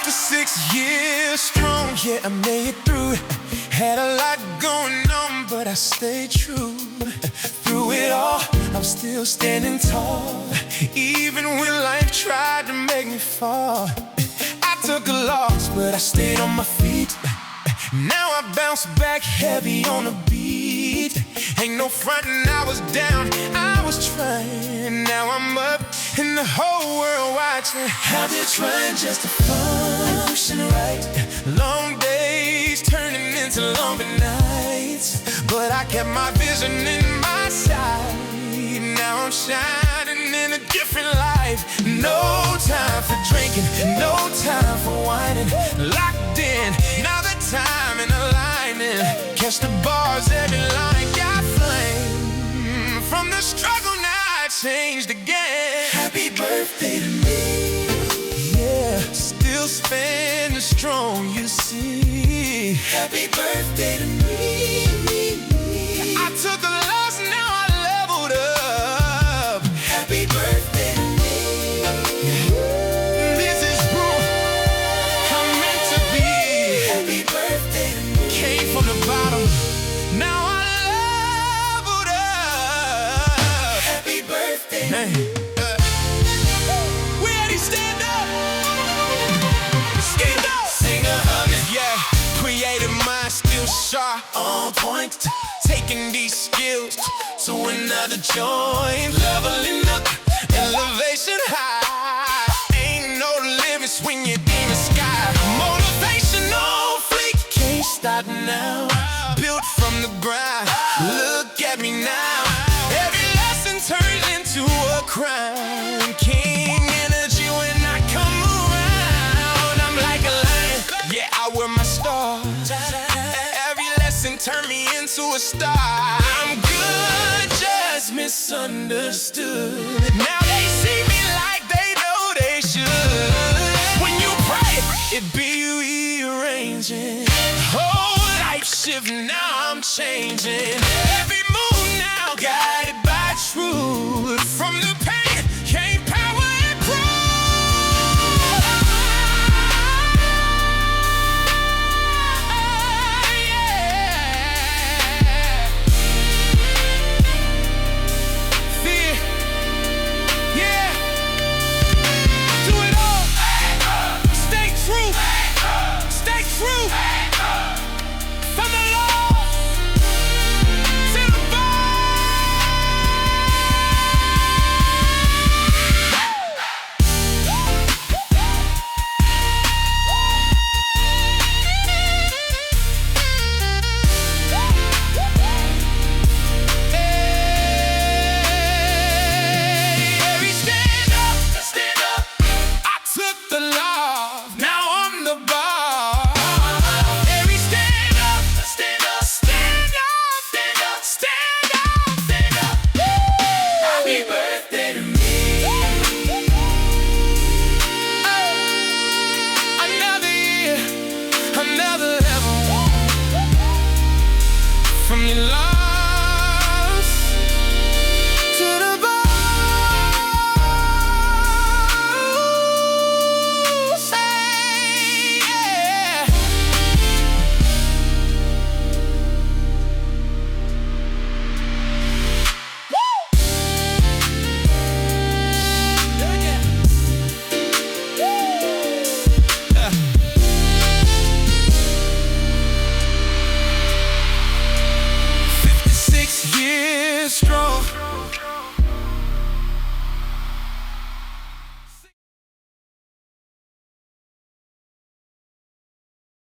6 years strong, yeah, I made it through. Had a lot going on, but I stayed true. Through it all, I'm still standing tall, even when life tried to make me fall. I took a loss, but I stayed on my feet. Now I bounce back heavy on the beat. Ain't no frontin', I was down, I was trying. Now I'm up, and the whole world watching. I've been trying just to function right. Long days turning into longer nights, but I kept my vision in my sight. Now I'm shining in a different life. No time for drinking, no time for whining. Locked in, now the time and aligning. Catch the bars, every line got flame. From the struggle, now I changed again. Happy birthday to me. Yeah, still standing strong, you see. Happy birthday to me. I took a loss, now I leveled up. Happy birthday to me. This is who I'm meant to be. Happy birthday to me. Came from the bottom, now I leveled up. Happy birthday to me. Stand up, stand up. Singer humming, yeah. Creative mind still sharp, on point. Taking these skills to another joint. Leveling up, elevation high. Ain't no limits when you're in the sky. Motivational fleek, can't stop now. Built from the ground, look at me now. Every lesson turns into a crown. King energy when I come around. I'm like a lion, yeah, I wear my stars. Every lesson turned me into a star. I'm good, just misunderstood. Now they see me like they know they should. When you pray, it be rearranging. Whole life shift, now I'm changing. Every move now guided by truth. From the pain